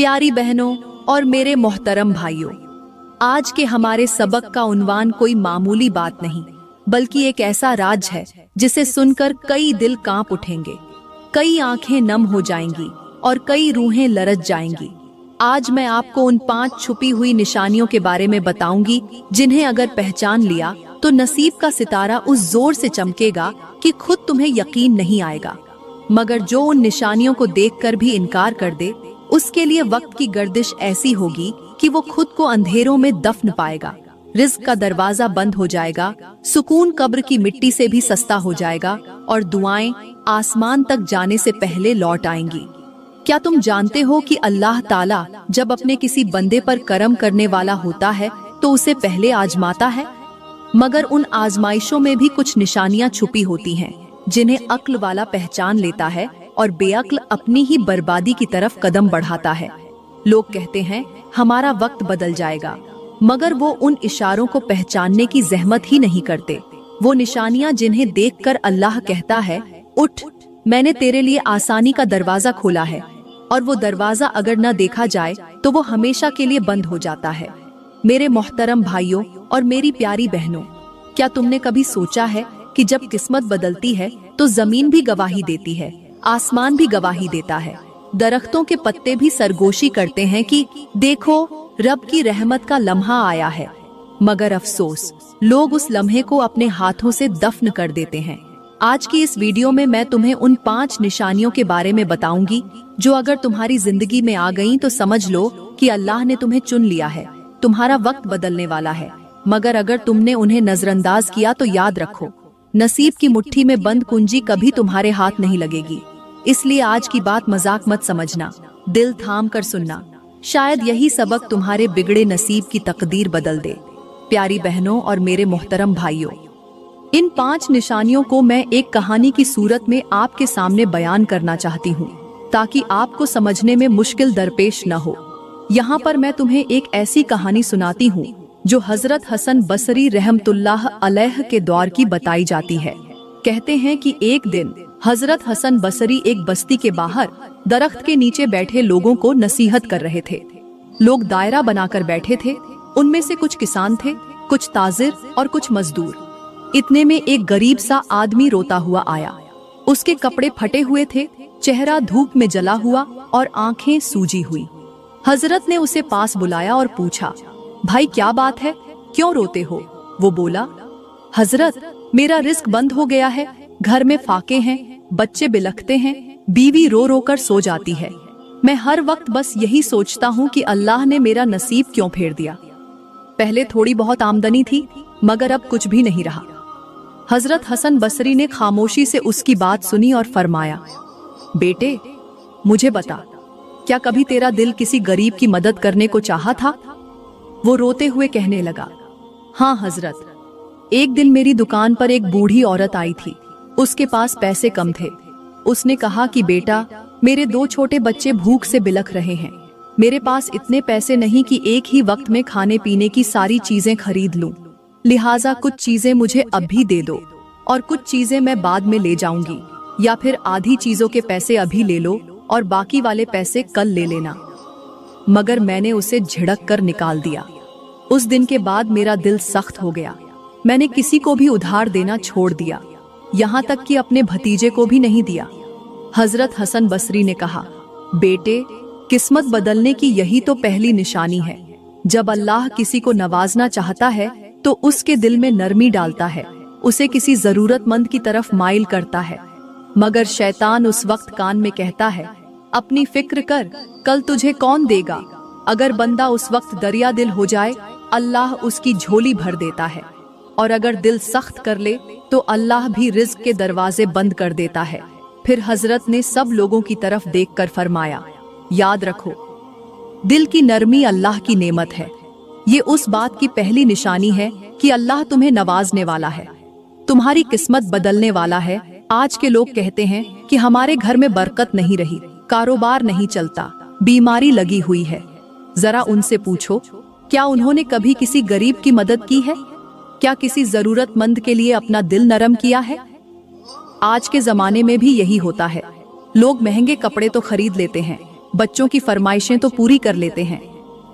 प्यारी बहनों और मेरे मोहतरम भाइयों, आज के हमारे सबक का उन्वान कोई मामूली बात नहीं बल्कि एक ऐसा राज है जिसे सुनकर कई दिल कांप उठेंगे, कई आंखें नम हो जाएंगी और कई रूहें लरज जाएंगी। आज मैं आपको उन 5 छुपी हुई निशानियों के बारे में बताऊंगी जिन्हें अगर पहचान लिया तो नसीब का सितारा उस जोर से चमकेगा कि खुद तुम्हें यकीन नहीं आएगा। मगर जो उन निशानियों को देखकर भी इनकार कर दे, उसके लिए वक्त की गर्दिश ऐसी होगी कि वो खुद को अंधेरों में दफन पाएगा। रिज़्क का दरवाजा बंद हो जाएगा, सुकून कब्र की मिट्टी से भी सस्ता हो जाएगा और दुआएं आसमान तक जाने से पहले लौट आएंगी। क्या तुम जानते हो कि अल्लाह ताला जब अपने किसी बंदे पर करम करने वाला होता है तो उसे पहले आजमाता है? मगर उन आजमाइशों में भी कुछ निशानियां छुपी होती हैं जिन्हें अक्ल वाला पहचान लेता है और बेअक्ल अपनी ही बर्बादी की तरफ कदम बढ़ाता है। लोग कहते हैं हमारा वक्त बदल जाएगा, मगर वो उन इशारों को पहचानने की जहमत ही नहीं करते। वो निशानियां जिन्हें देखकर अल्लाह कहता है, उठ, मैंने तेरे लिए आसानी का दरवाजा खोला है, और वो दरवाजा अगर न देखा जाए तो वो हमेशा के लिए बंद हो जाता है। मेरे मोहतरम भाइयों और मेरी प्यारी बहनों, क्या तुमने कभी सोचा है कि जब किस्मत बदलती है तो जमीन भी गवाही देती है, आसमान भी गवाही देता है, दरख्तों के पत्ते भी सरगोशी करते हैं कि देखो रब की रहमत का लम्हा आया है। मगर अफसोस, लोग उस लम्हे को अपने हाथों से दफन कर देते हैं। आज की इस वीडियो में मैं तुम्हें उन 5 निशानियों के बारे में बताऊंगी जो अगर तुम्हारी जिंदगी में आ गईं तो समझ लो कि अल्लाह ने तुम्हें चुन लिया है, तुम्हारा वक्त बदलने वाला है। मगर अगर तुमने उन्हें नजरअंदाज किया तो याद रखो, नसीब की मुट्ठी में बंद कुंजी कभी तुम्हारे हाथ नहीं लगेगी। इसलिए आज की बात मजाक मत समझना, दिल थाम कर सुनना, शायद यही सबक तुम्हारे बिगड़े नसीब की तकदीर बदल दे। प्यारी बहनों और मेरे मोहतरम भाइयों, इन 5 निशानियों को मैं एक कहानी की सूरत में आपके सामने बयान करना चाहती हूँ ताकि आपको समझने में मुश्किल दरपेश न हो। यहाँ पर मैं तुम्हें एक ऐसी कहानी सुनाती हूँ जो हजरत हसन बसरी रहमतुल्लाह अलैह के दौर की बताई जाती है। कहते हैं कि एक दिन हजरत हसन बसरी एक बस्ती के बाहर दरख्त के नीचे बैठे लोगों को नसीहत कर रहे थे। लोग दायरा बनाकर बैठे थे, उनमें से कुछ किसान थे, कुछ ताजिर और कुछ मजदूर। इतने में एक गरीब सा आदमी रोता हुआ आया। उसके कपड़े फटे हुए थे, चेहरा धूप में जला हुआ और आंखें सूजी हुई। हजरत ने उसे पास बुलाया और पूछा, भाई क्या बात है, क्यों रोते हो? वो बोला, हजरत मेरा रिस्क बंद हो गया है, घर में फाके हैं, बच्चे बिलखते हैं, बीवी रो रो कर सो जाती है। मैं हर वक्त बस यही सोचता हूँ कि अल्लाह ने मेरा नसीब क्यों फेर दिया। पहले थोड़ी बहुत आमदनी थी मगर अब कुछ भी नहीं रहा। हजरत हसन बसरी ने खामोशी से उसकी बात सुनी और फरमाया, बेटे मुझे बता, क्या कभी तेरा दिल किसी गरीब की मदद करने को चाहा था? वो रोते हुए कहने लगा, हाँ हजरत, एक दिन मेरी दुकान पर एक बूढ़ी औरत आई थी। उसके पास पैसे कम थे। उसने कहा कि बेटा, मेरे 2 छोटे बच्चे भूख से बिलख रहे हैं, मेरे पास इतने पैसे नहीं कि एक ही वक्त में खाने पीने की सारी चीजें खरीद लूं, लिहाजा कुछ चीजें मुझे अभी दे दो और कुछ चीजें मैं बाद में ले जाऊंगी, या फिर आधी चीजों के पैसे अभी ले लो और बाकी वाले पैसे कल ले लेना। मगर मैंने उसे झिड़क कर निकाल दिया। उस दिन के बाद मेरा दिल सख्त हो गया। मैंने किसी को भी उधार देना छोड़ दिया, यहाँ तक कि अपने भतीजे को भी नहीं दिया। हजरत हसन बसरी ने कहा, बेटे, किस्मत बदलने की यही तो पहली निशानी है। जब अल्लाह किसी को नवाजना चाहता है तो उसके दिल में नरमी डालता है, उसे किसी जरूरतमंद की तरफ माइल करता है। मगर शैतान उस वक्त कान में कहता है, अपनी फिक्र कर, कल तुझे कौन देगा। अगर बंदा उस वक्त दरिया दिल हो जाए, अल्लाह उसकी झोली भर देता है, और अगर दिल सख्त कर ले तो अल्लाह भी रिज़्क के दरवाजे बंद कर देता है। फिर हजरत ने सब लोगों की तरफ देखकर फरमाया, याद रखो, दिल की नरमी अल्लाह की नेमत है। ये उस बात की पहली निशानी है कि अल्लाह तुम्हें नवाजने वाला है, तुम्हारी किस्मत बदलने वाला है। आज के लोग कहते हैं कि हमारे घर में बरकत नहीं रही, कारोबार नहीं चलता, बीमारी लगी हुई है। जरा उनसे पूछो, क्या उन्होंने कभी किसी गरीब की मदद की है? क्या किसी जरूरतमंद के लिए अपना दिल नरम किया है? आज के जमाने में भी यही होता है। लोग महंगे कपड़े तो खरीद लेते हैं, बच्चों की फरमाइशें तो पूरी कर लेते हैं,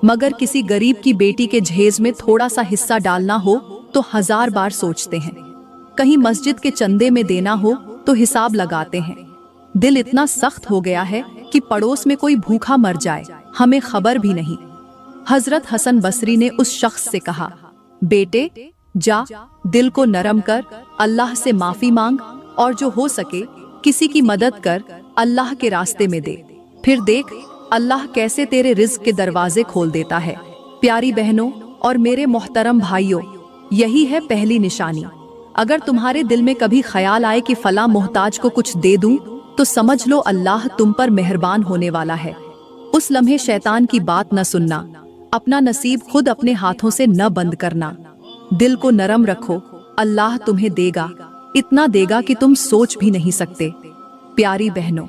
मगर किसी गरीब की बेटी के जहेज में थोड़ा सा हिस्सा डालना हो तो 1000 बार सोचते हैं। कहीं मस्जिद के चंदे में देना हो तो हिसाब लगाते हैं। दिल इतना सख्त हो गया है कि पड़ोस में कोई भूखा मर जाए हमें खबर भी नहीं। हजरत हसन बसरी ने उस शख्स से कहा, बेटे जा, दिल को नरम कर, अल्लाह से माफी मांग और जो हो सके किसी की मदद कर, अल्लाह के रास्ते में दे। फिर देख अल्लाह कैसे तेरे रिज्क के दरवाजे खोल देता है। प्यारी बहनों और मेरे मोहतरम भाइयों, यही है पहली निशानी। अगर तुम्हारे दिल में कभी ख्याल आए कि फला मोहताज को कुछ दे दूं, तो समझ लो अल्लाह तुम पर मेहरबान होने वाला है। उस लम्हे शैतान की बात न सुनना, अपना नसीब खुद अपने हाथों से न बंद करना। दिल को नरम रखो, अल्लाह तुम्हें देगा, इतना देगा कि तुम सोच भी नहीं सकते। प्यारी बहनों,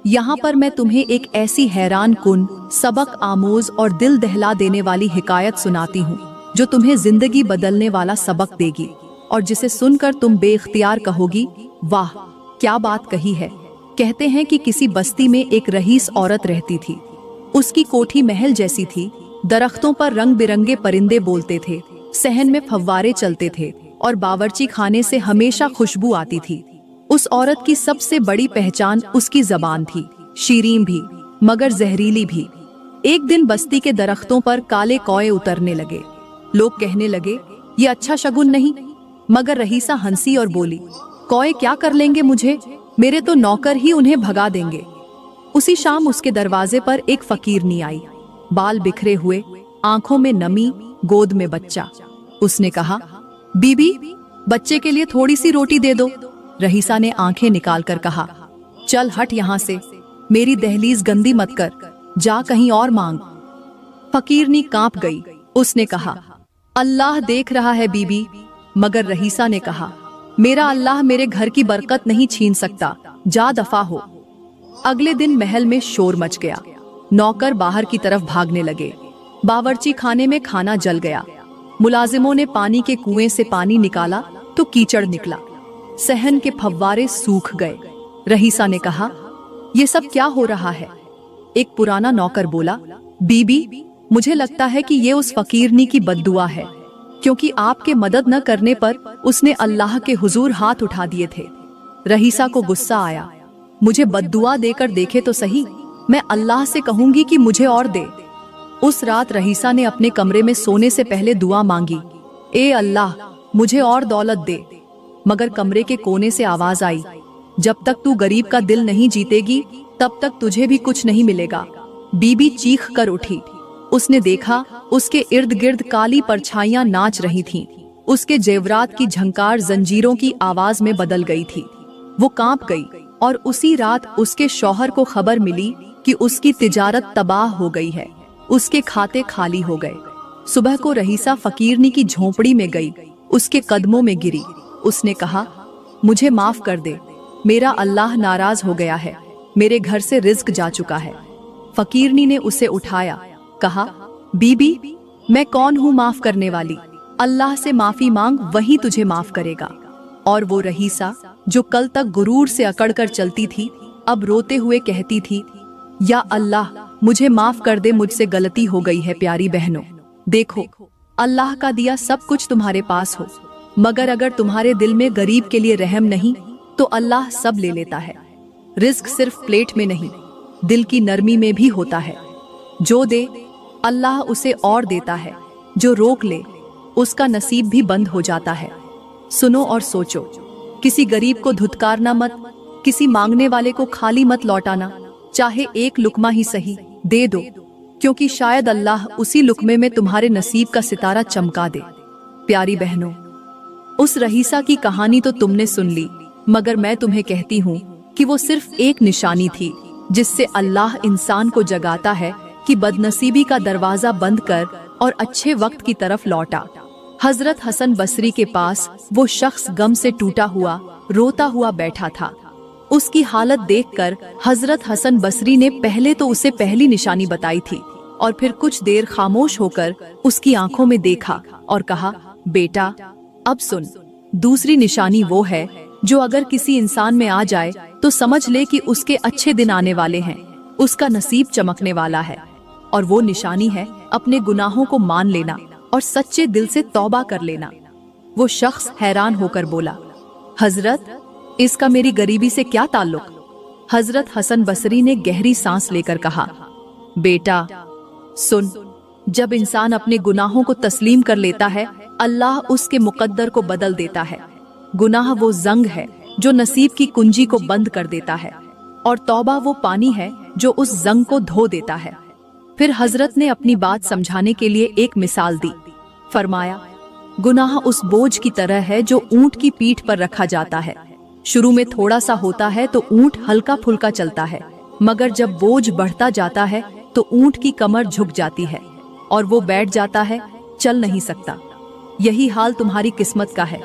यहाँ पर मैं तुम्हें एक ऐसी हैरान कुन, सबक आमोज और दिल दहला देने वाली हिकायत सुनाती हूँ जो तुम्हें जिंदगी बदलने वाला सबक देगी और जिसे सुनकर तुम बेख्तियार कहोगी, वाह क्या बात कही है। कहते हैं कि किसी बस्ती में एक रईस औरत रहती थी। उसकी कोठी महल जैसी थी, दरख्तों पर रंग बिरंगे परिंदे बोलते थे, सहन में फव्वारे चलते थे और बावर्ची खाने से हमेशा खुशबू आती थी। उस औरत की सबसे बड़ी पहचान उसकी जबान थी, शीरीं भी मगर जहरीली भी। एक दिन बस्ती के दरख्तों पर काले कौए उतरने लगे। लोग कहने लगे, ये अच्छा शगुन नहीं, मगर रईसा हंसी और बोली, कौए क्या कर लेंगे मुझे, मेरे तो नौकर ही उन्हें भगा देंगे। उसी शाम उसके दरवाजे पर एक फकीरनी आई, बाल बिखरे हुए, आंखों में नमी, गोद में बच्चा। उसने कहा, बीबी बच्चे के लिए थोड़ी सी रोटी दे दो। रईसा ने आंखें निकालकर कहा, चल हट यहाँ से, मेरी दहलीज गंदी मत कर, जा कहीं और मांग। फकीरनी कांप गई। उसने कहा, अल्लाह देख रहा है बीबी। मगर रईसा ने कहा, मेरा अल्लाह मेरे घर की बरकत नहीं छीन सकता, जा दफा हो। अगले दिन महल में शोर मच गया। नौकर बाहर की तरफ भागने लगे। बावर्ची खाने में खाना जल गया। मुलाजिमों ने पानी के कुएं से पानी निकाला तो कीचड़ निकला। सहन के फव्वारे सूख गए। रईसा ने कहा, ये सब क्या हो रहा है? एक पुराना नौकर बोला, बीबी मुझे लगता है कि ये उस फकीरनी की बद्दुआ है, क्योंकि आपके मदद न करने पर उसने अल्लाह के हुजूर हाथ उठा दिए थे। रईसा को गुस्सा आया, मुझे बद्दुआ देकर देखे तो सही, मैं अल्लाह से कहूंगी कि मुझे और दे। उस रात रईसा ने अपने कमरे में सोने से पहले दुआ मांगी, ए अल्लाह मुझे और दौलत दे। मगर कमरे के कोने से आवाज आई, जब तक तू गरीब का दिल नहीं जीतेगी तब तक तुझे भी कुछ नहीं मिलेगा। बीबी चीख कर उठी। उसने देखा उसके इर्द गिर्द काली परछाइयां नाच रही थीं। उसके जेवरात की झंकार जंजीरों की आवाज में बदल गई थी। वो कांप गई और उसी रात उसके शौहर को खबर मिली कि उसकी तिजारत तबाह हो गई है, उसके खाते खाली हो गए। सुबह को रईसा फकीरनी की झोंपड़ी में गई, उसके कदमों में गिरी। उसने कहा, मुझे माफ कर दे, मेरा अल्लाह नाराज हो गया है, मेरे घर से रिज्क जा चुका है। फकीरनी ने उसे उठाया, कहा, बीबी मैं कौन हूँ माफ करने वाली, अल्लाह से माफी मांग, वही तुझे माफ करेगा। और वो रईसा जो कल तक गुरूर से अकड़कर चलती थी, अब रोते हुए कहती थी, या अल्लाह मुझे माफ कर दे, मुझसे गलती हो गई है। प्यारी बहनों, देखो अल्लाह का दिया सब कुछ तुम्हारे पास हो, मगर अगर तुम्हारे दिल में गरीब के लिए रहम नहीं तो अल्लाह सब ले लेता है। रिस्क सिर्फ प्लेट में नहीं, दिल की नरमी में भी होता है। जो दे अल्लाह उसे और देता है, जो रोक ले उसका नसीब भी बंद हो जाता है। सुनो और सोचो, किसी गरीब को धुतकारना मत, किसी मांगने वाले को खाली मत लौटाना, चाहे एक लुकमा ही सही दे दो, क्योंकि शायद अल्लाह उसी लुकमे में तुम्हारे नसीब का सितारा चमका दे। प्यारी बहनों, उस रईसा की कहानी तो तुमने सुन ली, मगर मैं तुम्हें कहती हूँ कि वो सिर्फ एक निशानी थी जिससे अल्लाह इंसान को जगाता है कि बदनसीबी का दरवाजा बंद कर और अच्छे वक्त की तरफ लौटा। हजरत हसन बसरी के पास वो शख्स गम से टूटा हुआ, रोता हुआ बैठा था। उसकी हालत देखकर हजरत हसन बसरी ने पहले तो उसे पहली निशानी बताई थी और फिर कुछ देर खामोश होकर उसकी आंखों में देखा और कहा, बेटा अब सुन, दूसरी निशानी वो है जो अगर किसी इंसान में आ जाए तो समझ ले कि उसके अच्छे दिन आने वाले हैं। उसका नसीब चमकने वाला है, और वो निशानी है अपने गुनाहों को मान लेना और सच्चे दिल से तौबा कर लेना। वो शख्स हैरान होकर बोला, हजरत, इसका मेरी गरीबी से क्या ताल्लुक? हजरत हसन बसरी ने गहरी सांस लेकर कहा, बेटा सुन, जब इंसान अपने गुनाहों को तस्लीम कर लेता है, अल्लाह उसके मुकद्दर को बदल देता है। गुनाह वो जंग है जो नसीब की कुंजी को बंद कर देता है, और तौबा वो पानी है जो उस जंग को धो देता है। फिर हजरत ने अपनी बात समझाने के लिए एक मिसाल दी। फरमाया, गुनाह उस बोझ की तरह है जो ऊंट की पीठ पर रखा जाता है। शुरू में थोड़ा सा होता है तो ऊंट हल्का फुल्का चलता है, मगर जब बोझ बढ़ता जाता है तो ऊंट की कमर झुक जाती है और वो बैठ जाता है, चल नहीं सकता। यही हाल तुम्हारी किस्मत का है,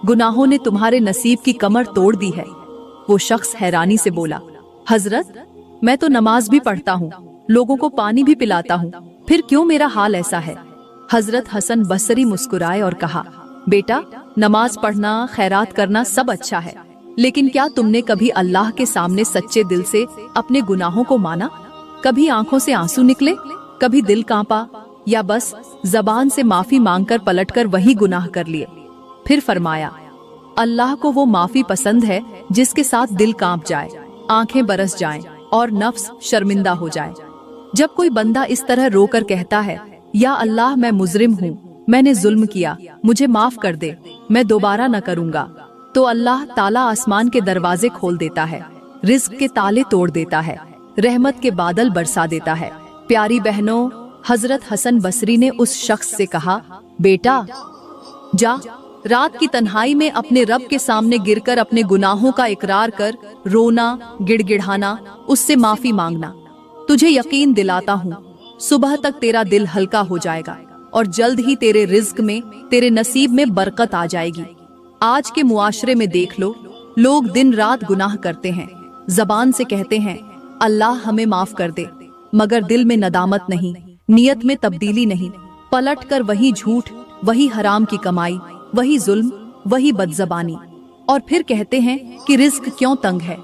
गुनाहों ने तुम्हारे नसीब की कमर तोड़ दी है। वो शख्स हैरानी से बोला, हजरत, मैं तो नमाज भी पढ़ता हूँ, लोगों को पानी भी पिलाता हूँ, फिर क्यों मेरा हाल ऐसा है? हजरत हसन बसरी मुस्कुराए और कहा, बेटा, नमाज पढ़ना, खैरात करना सब अच्छा है, लेकिन क्या तुमने कभी अल्लाह के सामने सच्चे दिल से अपने गुनाहों को माना? कभी आंखों से आंसू निकले, कभी दिल कांपा, या बस जबान से माफी मांगकर पलटकर वही गुनाह कर लिए? फिर फरमाया, अल्लाह को वो माफी पसंद है जिसके साथ दिल कांप जाए, आंखें बरस जाएं और नफ्स शर्मिंदा हो जाए। जब कोई बंदा इस तरह रोकर कहता है, या अल्लाह, मैं मुजरिम हूँ, मैंने जुल्म किया, मुझे माफ कर दे, मैं दोबारा न करूँगा, तो अल्लाह ताला आसमान के दरवाजे खोल देता है, रिज्क के ताले तोड़ देता है, रहमत के बादल बरसा देता है। प्यारी बहनों, हजरत हसन बसरी ने उस शख्स से कहा, बेटा जा, रात की तन्हाई में अपने रब के सामने गिरकर अपने गुनाहों का इकरार कर, रोना, गिड़गिड़ाना, उससे माफी मांगना। तुझे यकीन दिलाता हूँ, सुबह तक तेरा दिल हल्का हो जाएगा और जल्द ही तेरे रिज्क में, तेरे नसीब में बरकत आ जाएगी। आज के मुआशरे में देख लो, लोग दिन रात गुनाह करते हैं, जबान से कहते हैं अल्लाह हमें माफ कर दे, मगर दिल में नदामत नहीं, नियत में तब्दीली नहीं, पलट कर वही झूठ, वही हराम की कमाई, वही जुल्म, वही बदजबानी। और फिर कहते हैं कि रिज्क क्यों तंग है,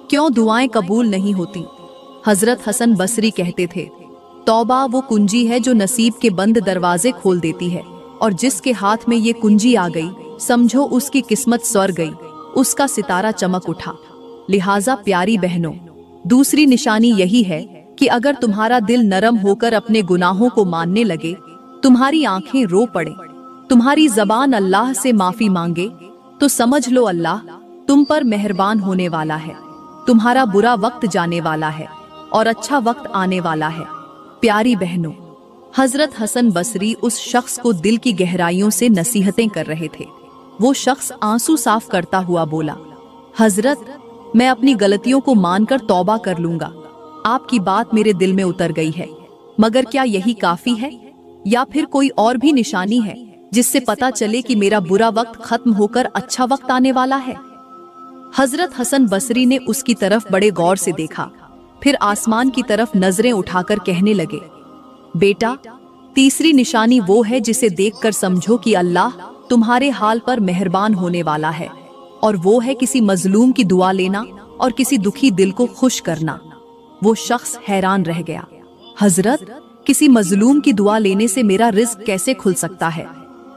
क्यों दुआएं कबूल नहीं होती। हजरत हसन बसरी कहते थे, तौबा वो कुंजी है जो नसीब के बंद दरवाजे खोल देती है, और जिसके हाथ में ये कुंजी आ गई, समझो उसकी किस्मत स्वर गई, उसका सितारा चमक उठा। लिहाजा प्यारी बहनों, दूसरी निशानी यही है कि अगर तुम्हारा दिल नरम होकर अपने गुनाहों को मानने लगे, तुम्हारी आंखें रो पड़े, तुम्हारी जबान अल्लाह से माफी मांगे, तो समझ लो अल्लाह तुम पर मेहरबान होने वाला है। तुम्हारा बुरा वक्त जाने वाला है और अच्छा वक्त आने वाला है। प्यारी बहनों, हजरत हसन बसरी उस शख्स को दिल की गहराइयों से नसीहतें कर रहे थे। वो शख्स आंसू साफ करता हुआ बोला, हजरत, मैं अपनी गलतियों को मानकर तौबा कर लूंगा। आपकी बात मेरे दिल में उतर गई है, मगर क्या यही काफी है, या फिर कोई और भी निशानी है जिससे पता चले कि मेरा बुरा वक्त खत्म होकर अच्छा वक्त आने वाला है? हजरत हसन बसरी ने उसकी तरफ बड़े गौर से देखा, फिर आसमान की तरफ नजरें उठाकर कहने लगे, बेटा, तीसरी निशानी वो है जिसे देखकर समझो कि अल्लाह तुम्हारे हाल पर मेहरबान होने वाला है, और वो है किसी मजलूम की दुआ लेना और किसी दुखी दिल को खुश करना। वो शख्स हैरान रह गया, हजरत, किसी मजलूम की दुआ लेने से मेरा रिज्क कैसे खुल सकता है?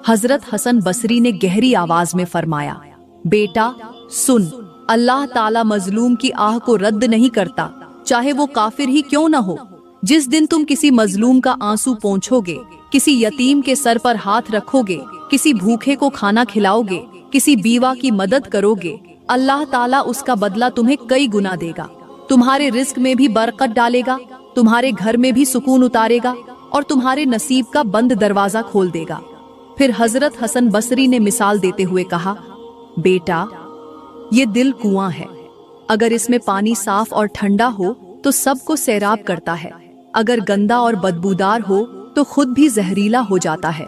हजरत हसन बसरी ने गहरी आवाज में फरमाया, बेटा सुन, अल्लाह ताला मजलूम की आह को रद्द नहीं करता, चाहे वो काफिर ही क्यों न हो। जिस दिन तुम किसी मजलूम का आंसू पोंछोगे, किसी यतीम के सर पर हाथ रखोगे, किसी भूखे को खाना खिलाओगे, किसी बीवा की मदद करोगे, अल्लाह ताला उसका बदला तुम्हें कई गुना देगा। तुम्हारे रिज्क में भी बरकत डालेगा, तुम्हारे घर में भी सुकून उतारेगा और तुम्हारे नसीब का बंद दरवाजा खोल देगा। फिर हजरत हसन बसरी ने मिसाल देते हुए कहा, बेटा, ये दिल कुआं है, अगर इसमें पानी साफ और ठंडा हो तो सबको सैराब करता है, अगर गंदा और बदबूदार हो तो खुद भी जहरीला हो जाता है।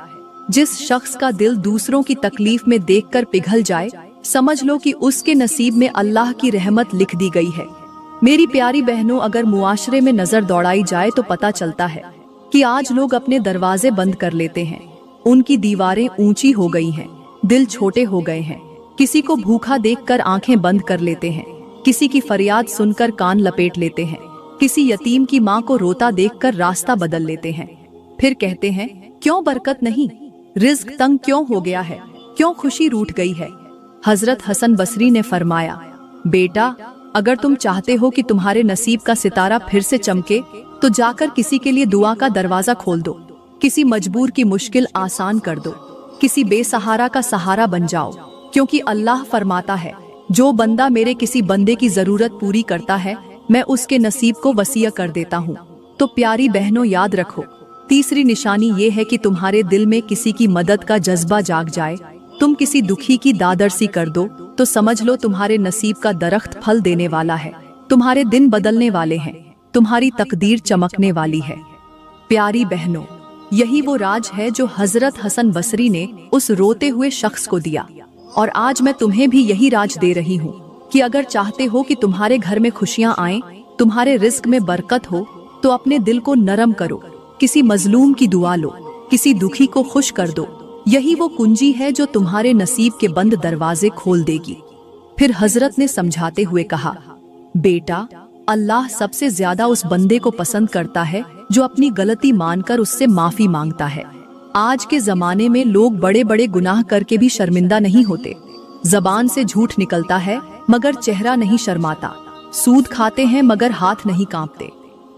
जिस शख्स का दिल दूसरों की तकलीफ में देखकर पिघल जाए, समझ लो कि उसके नसीब में अल्लाह की रहमत लिख दी गई है। मेरी प्यारी बहनों, अगर मुआशरे में नजर दौड़ाई जाए तो पता चलता है कि आज लोग अपने दरवाजे बंद कर लेते हैं, उनकी दीवारें ऊंची हो गई हैं, दिल छोटे हो गए हैं, किसी को भूखा देखकर आंखें बंद कर लेते हैं, किसी की फरियाद सुनकर कान लपेट लेते हैं, किसी यतीम की माँ को रोता देखकर रास्ता बदल लेते हैं। फिर कहते हैं, क्यों बरकत नहीं, रिज्क तंग क्यों हो गया है, क्यों खुशी रूठ गई है। हजरत हसन बसरी ने फरमाया, बेटा, अगर तुम चाहते हो कि तुम्हारे नसीब का सितारा फिर से चमके तो जाकर किसी के लिए दुआ का दरवाजा खोल दो, किसी मजबूर की मुश्किल आसान कर दो, किसी बेसहारा का सहारा बन जाओ। क्योंकि अल्लाह फरमाता है, जो बंदा मेरे किसी बंदे की जरूरत पूरी करता है मैं उसके नसीब को वसीया कर देता हूँ। तो प्यारी बहनों, याद रखो, तीसरी निशानी ये है कि तुम्हारे दिल में किसी की मदद का जज्बा जाग जाए। तुम किसी दुखी की दादरसी कर दो तो समझ लो तुम्हारे नसीब का दरख्त फल देने वाला है, तुम्हारे दिन बदलने वाले हैं, तुम्हारी तकदीर चमकने वाली है। प्यारी बहनों, यही वो राज है जो हजरत हसन बसरी ने उस रोते हुए शख्स को दिया, और आज मैं तुम्हें भी यही राज दे रही हूँ कि अगर चाहते हो कि तुम्हारे घर में खुशियाँ आए, तुम्हारे रिस्क में बरकत हो, तो अपने दिल को नरम करो, किसी मजलूम की दुआ लो, किसी दुखी को खुश कर दो। यही वो कुंजी है जो तुम्हारे नसीब के बंद दरवाजे खोल देगी। फिर हजरत ने समझाते हुए कहा, बेटा, अल्लाह सबसे ज्यादा उस बंदे को पसंद करता है जो अपनी गलती मानकर उससे माफी मांगता है। आज के जमाने में लोग बड़े बड़े गुनाह करके भी शर्मिंदा नहीं होते। जबान से झूठ निकलता है मगर चेहरा नहीं शर्माता, सूद खाते हैं मगर हाथ नहीं कांपते,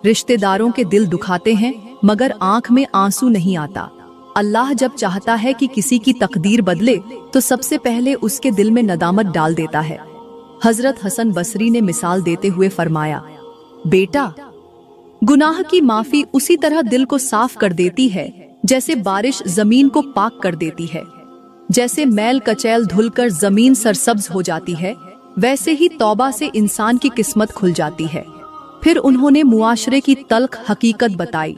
रिश्तेदारों के दिल दुखाते हैं मगर आंख में आंसू नहीं आता। अल्लाह जब चाहता है कि किसी की तकदीर बदले तो सबसे पहले उसके दिल में नदामत डाल देता है। हजरत हसन बसरी ने मिसाल देते हुए फरमाया, बेटा, गुनाह की माफी उसी तरह दिल को साफ कर देती है जैसे बारिश जमीन को पाक कर देती है। जैसे मैल कचैल धुलकर जमीन सरसब्ज हो जाती है, वैसे ही तौबा से इंसान की किस्मत खुल जाती है। फिर उन्होंने मुआशरे की तल्ख हकीकत बताई।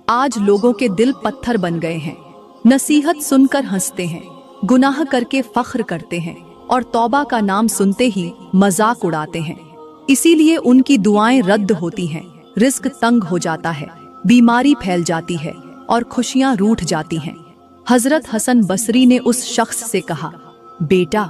आज लोगों के दिल पत्थर बन गए हैं, नसीहत सुनकर हंसते हैं, गुनाह करके फख्र करते हैं और तौबा का नाम सुनते ही मजाक उड़ाते हैं। इसीलिए उनकी दुआएं रद्द होती हैं, रिस्क तंग हो जाता है, बीमारी फैल जाती है और खुशियां रूठ जाती हैं। हजरत हसन बसरी ने उस शख्स से कहा, बेटा,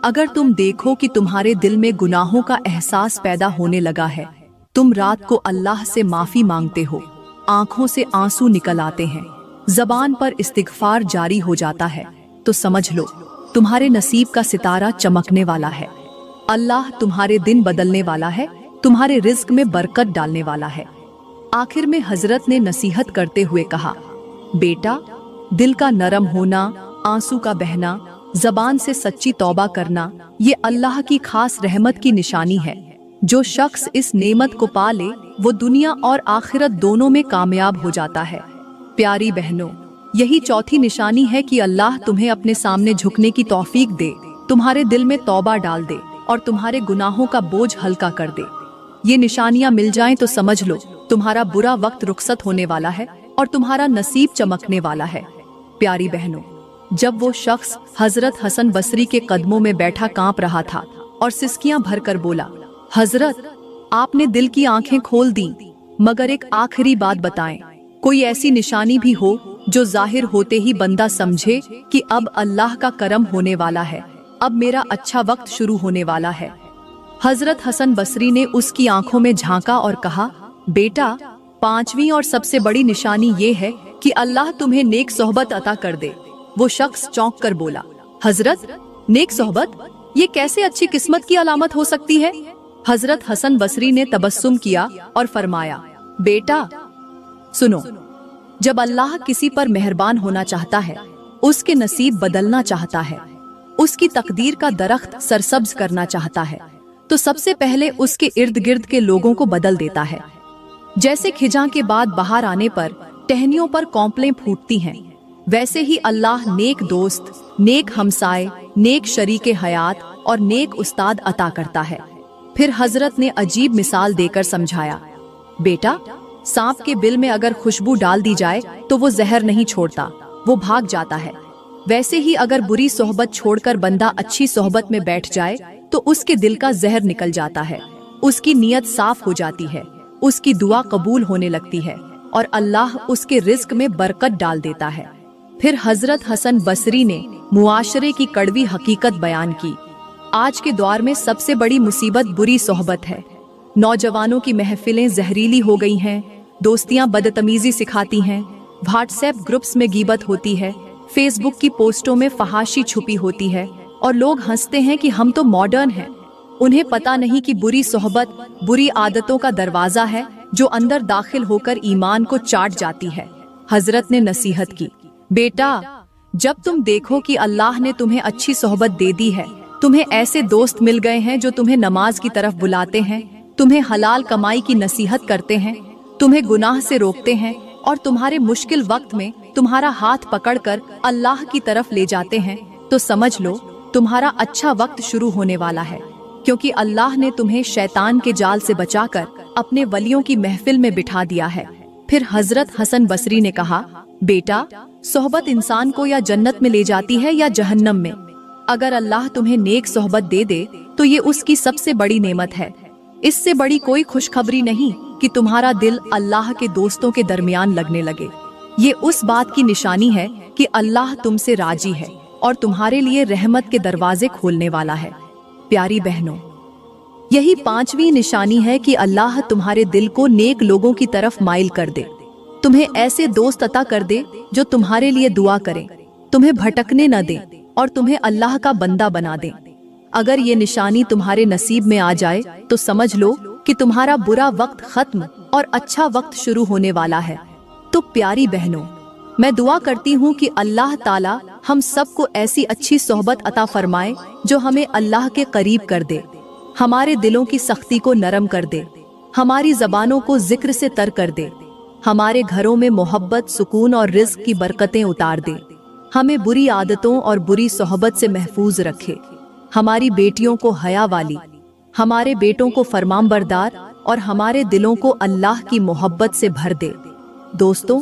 अगर तुम देखो कि तुम्हारे दिल में गुनाहों का एहसास पैदा होने लगा है, तुम रात को अल्लाह से माफी मांगते हो, आंखों से आंसू निकल आते हैं, जबान पर इस्तिगफार जारी हो जाता है, तो समझ लो तुम्हारे नसीब का सितारा चमकने वाला है। अल्लाह तुम्हारे दिन बदलने वाला है, तुम्हारे रिज्क में बरकत डालने वाला है। आखिर में हजरत ने नसीहत करते हुए कहा, बेटा, दिल का नरम होना, आंसू का बहना, जबान से सच्ची तौबा करना, ये अल्लाह की खास रहमत की निशानी है। जो शख्स इस नेमत को पा ले वो दुनिया और आखिरत दोनों में कामयाब हो जाता है। प्यारी बहनों, यही चौथी निशानी है कि अल्लाह तुम्हें अपने सामने झुकने की तौफीक दे, तुम्हारे दिल में तौबा डाल दे और तुम्हारे गुनाहों का बोझ हल्का कर दे। ये निशानियां मिल जाएं तो समझ लो तुम्हारा बुरा वक्त रुखसत होने वाला है और तुम्हारा नसीब चमकने वाला है। प्यारी बहनों, जब वो शख्स हजरत हसन बसरी के कदमों में बैठा कांप रहा था और सिसकियां भरकर बोला, हजरत, आपने दिल की आंखें खोल दी, मगर एक आखिरी बात बताएं, कोई ऐसी निशानी भी हो जो जाहिर होते ही बंदा समझे कि अब अल्लाह का करम होने वाला है, अब मेरा अच्छा वक्त शुरू होने वाला है। हजरत हसन बसरी ने उसकी आंखों में झांका और कहा, बेटा, पांचवी और सबसे बड़ी निशानी ये है कि अल्लाह तुम्हें नेक सोहबत अता कर दे। वो शख्स चौंक कर बोला, हजरत, नेक सोहबत, ये कैसे अच्छी किस्मत की अलामत हो सकती है? हजरत हसन बसरी ने तबस्सुम किया और फरमाया, बेटा सुनो, जब अल्लाह किसी पर मेहरबान होना चाहता है, उसके नसीब बदलना चाहता है, उसकी तकदीर का दरख्त सरसब्ज करना चाहता है, तो सबसे पहले उसके इर्द गिर्द के लोगों को बदल देता है। जैसे खिजां के बाद बाहर आने पर टहनियों पर कौंपलें फूटती हैं, वैसे ही अल्लाह नेक दोस्त, नेक हमसाए, नेक शरीके हयात और नेक उस्ताद अता करता है। फिर हजरत ने अजीब मिसाल देकर समझाया, बेटा, सांप के बिल में अगर खुशबू डाल दी जाए तो वो जहर नहीं छोड़ता, वो भाग जाता है। वैसे ही अगर बुरी सोहबत छोड़कर बंदा अच्छी सोहबत में बैठ जाए तो उसके दिल का जहर निकल जाता है, उसकी नीयत साफ हो जाती है, उसकी दुआ कबूल होने लगती है और अल्लाह उसके रिज्क में बरकत डाल देता है। फिर हजरत हसन बसरी ने मुआशरे की कड़वी हकीकत बयान की। आज के दौर में सबसे बड़ी मुसीबत बुरी सोहबत है। नौजवानों की महफिलें जहरीली हो गई हैं, दोस्तियां बदतमीजी सिखाती हैं, व्हाट्सएप ग्रुप्स में गीबत होती है, फेसबुक की पोस्टों में फहाशी छुपी होती है और लोग हंसते हैं कि हम तो मॉडर्न हैं। उन्हें पता नहीं कि बुरी सोहबत बुरी आदतों का दरवाजा है जो अंदर दाखिल होकर ईमान को चाट जाती है। हजरत ने नसीहत की, बेटा, जब तुम देखो कि अल्लाह ने तुम्हें अच्छी सोहबत दे दी है, तुम्हें ऐसे दोस्त मिल गए हैं जो तुम्हें नमाज की तरफ बुलाते हैं, तुम्हें हलाल कमाई की नसीहत करते हैं, तुम्हें गुनाह से रोकते हैं और तुम्हारे मुश्किल वक्त में तुम्हारा हाथ पकड़कर अल्लाह की तरफ ले जाते हैं, तो समझ लो तुम्हारा अच्छा वक्त शुरू होने वाला है, क्योंकि अल्लाह ने तुम्हें शैतान के जाल से बचाकर अपने वलियों की महफिल में बिठा दिया है। फिर हजरत हसन बसरी ने कहा, बेटा, सोहबत इंसान को या जन्नत में ले जाती है या जहन्नम में। अगर अल्लाह तुम्हें नेक सोहबत दे दे तो ये उसकी सबसे बड़ी नेमत है। इससे बड़ी कोई खुशखबरी नहीं कि तुम्हारा दिल अल्लाह के दोस्तों के दरमियान लगने लगे। ये उस बात की निशानी है कि अल्लाह तुमसे राजी है और तुम्हारे लिए रहमत के दरवाजे खोलने वाला है। प्यारी बहनों, यही 5वीं निशानी है कि अल्लाह तुम्हारे दिल को नेक लोगों की तरफ माइल कर दे, तुम्हें ऐसे दोस्त अता कर दे जो तुम्हारे लिए दुआ करें, तुम्हें भटकने न दें और तुम्हें अल्लाह का बंदा बना दें। अगर ये निशानी तुम्हारे नसीब में आ जाए तो समझ लो कि तुम्हारा बुरा वक्त खत्म और अच्छा वक्त शुरू होने वाला है। तो प्यारी बहनों, मैं दुआ करती हूँ कि अल्लाह ताला हम सबको ऐसी अच्छी सोहबत अता फरमाए जो हमें अल्लाह के करीब कर दे, हमारे दिलों की सख्ती को नरम कर दे, हमारी जबानों को जिक्र से तर कर दे, हमारे घरों में मोहब्बत, सुकून और रिज़्क की बरकतें उतार दे, हमें बुरी आदतों और बुरी सोहबत से महफूज रखे, हमारी बेटियों को हया वाली, हमारे बेटों को फरमानबरदार और हमारे दिलों को अल्लाह की मोहब्बत से भर दे। दोस्तों,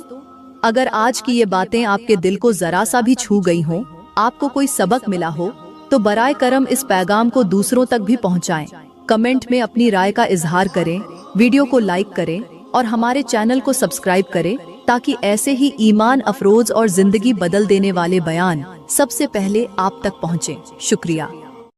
अगर आज की ये बातें आपके दिल को जरा सा भी छू गई हों, आपको कोई सबक मिला हो, तो बराए करम इस पैगाम को दूसरों तक भी पहुंचाएं। कमेंट में अपनी राय का इजहार करें, वीडियो को लाइक करें और हमारे चैनल को सब्सक्राइब करें ताकि ऐसे ही ईमान अफरोज और जिंदगी बदल देने वाले बयान सबसे पहले आप तक पहुंचे। शुक्रिया।